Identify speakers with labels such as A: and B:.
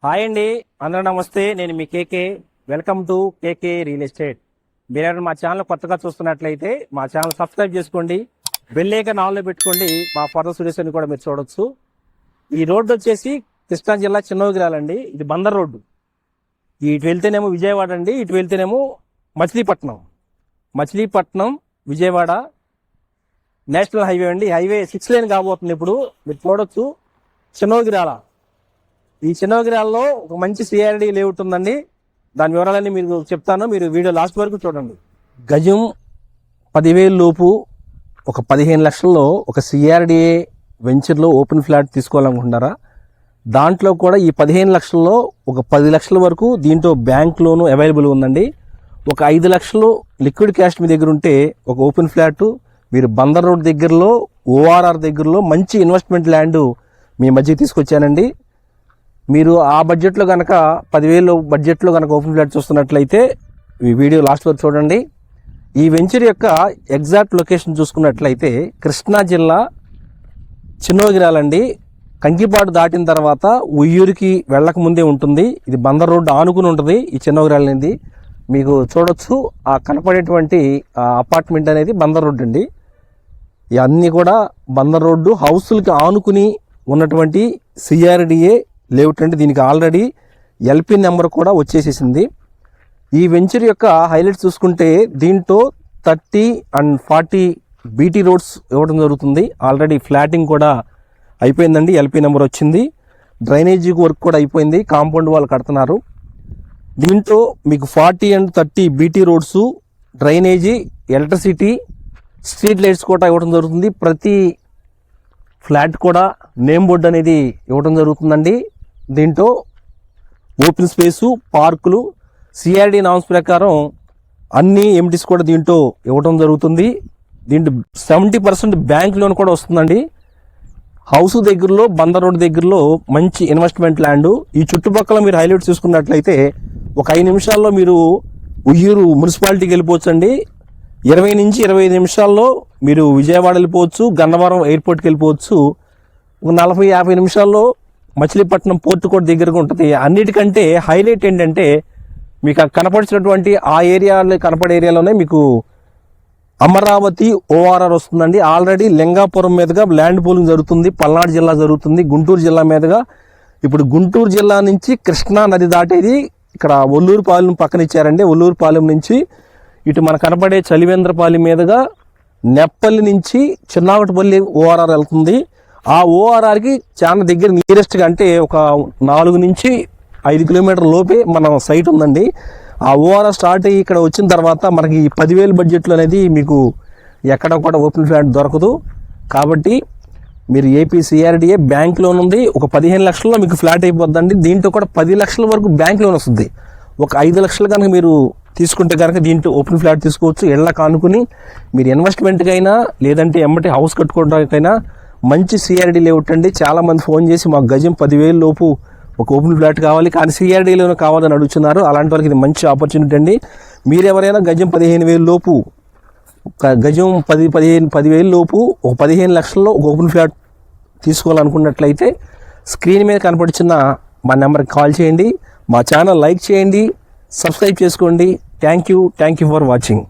A: Hi అండి, అందరూ నమస్తే. నేను మీ KK. Welcome to KK real estate. మీరు మా ఛానల్ కొత్తగా చూస్తున్నట్లయితే మా ఛానల్ సబ్స్క్రైబ్ చేసుకోండి, బెల్ ఐకాన్ ఆన్లో పెట్టుకోండి. మా ఫర్దర్ వీడియోస్ అన్ని కూడా మీరు చూడొచ్చు. ఈ రోడ్డు వచ్చేసి కృష్ణా జిల్లా చిన్నగిరాలండి. ఇది బందర్ రోడ్డు. ఇటు వెళ్తేనేమో విజయవాడ అండి, ఇటు వెళ్తేనేమో మచిలీపట్నం విజయవాడ నేషనల్ హైవే అండి. హైవే 6 లేన్ కాబోతుంది. ఇప్పుడు మీరు చూడొచ్చు చిన్నగిరాల. ఈ చిన్నగిరాల్లో ఒక మంచి సిఆర్డి లేఅవుట్ ఉందండి. దాని వివరాలన్నీ మీరు చెప్తాను, మీరు వీడియో లాస్ట్ వరకు చూడండి. గజం 10,000 లోపు ఒక 15 లక్షల్లో ఒక సిఆర్డిఏ వెంచర్లో ఓపెన్ ఫ్లాట్ తీసుకోవాలనుకుంటున్నారా? దాంట్లో కూడా ఈ 15 లక్షల్లో ఒక 10 లక్షల వరకు దీంట్లో బ్యాంక్ లోను అవైలబుల్ ఉందండి. ఒక 5 లక్షలు లిక్విడ్ క్యాష్ మీ దగ్గర ఉంటే ఒక ఓపెన్ ఫ్లాట్ మీరు బందర్ రోడ్ దగ్గరలో ఓఆర్ఆర్ దగ్గరలో మంచి ఇన్వెస్ట్మెంట్ ల్యాండ్ మీ మధ్యకి తీసుకొచ్చానండి. మీరు ఆ బడ్జెట్లో కనుక 10,000 బడ్జెట్లో కనుక ఓపెన్ ఫ్లాట్ చూస్తున్నట్లయితే ఈ వీడియో లాస్ట్ వరకు చూడండి. ఈ వెంచర్ యొక్క ఎగ్జాక్ట్ లొకేషన్ చూసుకున్నట్లయితే కృష్ణా జిల్లా చిన్నగిరాలండి. కంకిపాడు దాటిన తర్వాత ఉయ్యూరికి వెళ్ళక ముందే ఉంటుంది. ఇది బందర్ రోడ్డు ఆనుకుని ఉంటుంది. ఈ చిన్నగిరాలనేది మీకు చూడొచ్చు. ఆ కనపడేటువంటి అపార్ట్మెంట్ అనేది బందర్ రోడ్డు అండి. ఇవన్నీ కూడా బందర్ రోడ్డు హౌస్లకి ఆనుకుని ఉన్నటువంటి సిఆర్డిఏ లేఅవుట్ అండి. దీనికి ఆల్రెడీ ఎల్పి నెంబర్ కూడా వచ్చేసేసింది. ఈ వెంచర్ యొక్క హైలైట్స్ చూసుకుంటే దీంట్లో 30 and 40 బీటీ రోడ్స్ ఇవ్వడం జరుగుతుంది. ఆల్రెడీ ఫ్లాటింగ్ కూడా అయిపోయిందండి, ఎల్పి నెంబర్ వచ్చింది. డ్రైనేజీ వర్క్ కూడా అయిపోయింది, కాంపౌండ్ వాళ్ళు కడుతున్నారు. దీంట్లో మీకు 40 and 30 BT roads, drainage, electricity, street lights కూడా ఇవ్వడం జరుగుతుంది. ప్రతి ఫ్లాట్ కూడా నేమ్ బోర్డు అనేది ఇవ్వడం జరుగుతుందండి. దీంట్లో ఓపెన్ స్పేసు, పార్కులు, సిఆర్డి నామ్స్ ప్రకారం అన్ని ఎమిటీస్ కూడా దీంట్లో ఇవ్వడం జరుగుతుంది. దీంట్లో 70% బ్యాంక్ లోన్ కూడా వస్తుందండి. హౌస్ దగ్గరలో బందర్ రోడ్ దగ్గరలో మంచి ఇన్వెస్ట్మెంట్ ల్యాండ్. ఈ చుట్టుపక్కల మీరు హైలైట్ చూసుకున్నట్లయితే ఒక 5 నిమిషాల్లో మీరు ఉయ్యూరు మున్సిపాలిటీకి వెళ్ళిపోవచ్చు అండి. 20 నుంచి 25 నిమిషాల్లో మీరు విజయవాడ వెళ్ళిపోవచ్చు, గన్నవరం ఎయిర్పోర్ట్కి వెళ్ళిపోవచ్చు. ఒక 40-50 నిమిషాల్లో మచిలీపట్నం పోర్ట్ కూడా దగ్గరగా ఉంటుంది. అన్నిటికంటే హైలైట్ ఏంటంటే మీకు కనపడినటువంటి ఆ ఏరియాలో కనపడే ఏరియాలోనే మీకు అమరావతి ఓఆర్ఆర్ వస్తుందండి. ఆల్రెడీ లింగాపురం మీదుగా ల్యాండ్ పూలింగ్ జరుగుతుంది. పల్నాడు జిల్లా జరుగుతుంది. గుంటూరు జిల్లా మీదుగా ఇప్పుడు గుంటూరు జిల్లా నుంచి కృష్ణా నది దాటేది ఇక్కడ ఒల్లూరుపాలెం పక్కన ఇచ్చారండి. ఒల్లూరుపాలెం నుంచి ఇటు మన కనపడే చలివేంద్రపాలెం మీదుగా నెప్పల్లి నుంచి చిన్నావటపల్లి ఓఆర్ఆర్ వెళ్తుంది. ఆ ఓఆర్ఆర్కి చాలా దగ్గర నియరెస్ట్గా అంటే ఒక 4 నుంచి 5 కిలోమీటర్ల లోపే మన సైట్ ఉందండి. ఆ ఓఆర్ఆర్ స్టార్ట్ అయ్యి ఇక్కడ వచ్చిన తర్వాత మనకి 10,000 బడ్జెట్లో అనేది మీకు ఎక్కడ కూడా ఓపెన్ ఫ్లాట్ దొరకదు. కాబట్టి మీరు ఏపీ సిఆర్డిఏ బ్యాంక్ లోన్ ఉంది. ఒక 15 లక్షల్లో మీకు ఫ్లాట్ అయిపోద్దండి. దీంట్లో కూడా 10 లక్షల వరకు బ్యాంక్ లోన్ వస్తుంది. ఒక 5 లక్షలు కనుక మీరు తీసుకుంటే కనుక దీంట్లో ఓపెన్ ఫ్లాట్ తీసుకోవచ్చు. ఇళ్ళకి ఆనుకుని మీరు ఇన్వెస్ట్మెంట్కైనా లేదంటే ఎమ్మటి హౌస్ కట్టుకోవడానికైనా మంచి సిఆర్డి లేఅవుట్ అండి. చాలామంది ఫోన్ చేసి మాకు గజం 10,000 లోపు ఒక ఓపెన్ ఫ్లాట్ కావాలి కానీ సిఆర్డీలోనే కావాలని అడుగుతున్నారు. అలాంటి వాళ్ళకి ఇది మంచి ఆపర్చునిటీ అండి. మీరు ఎవరైనా గజం 15,000 లోపు గజం 10,000 లోపు ఒక 15 లక్షల్లో ఒక ఓపెన్ ఫ్లాట్ తీసుకోవాలనుకున్నట్లయితే స్క్రీన్ మీద కనపడుచున్న మా నెంబర్కి కాల్ చేయండి. మా ఛానల్ లైక్ చేయండి, సబ్స్క్రైబ్ చేసుకోండి. Thank you for watching.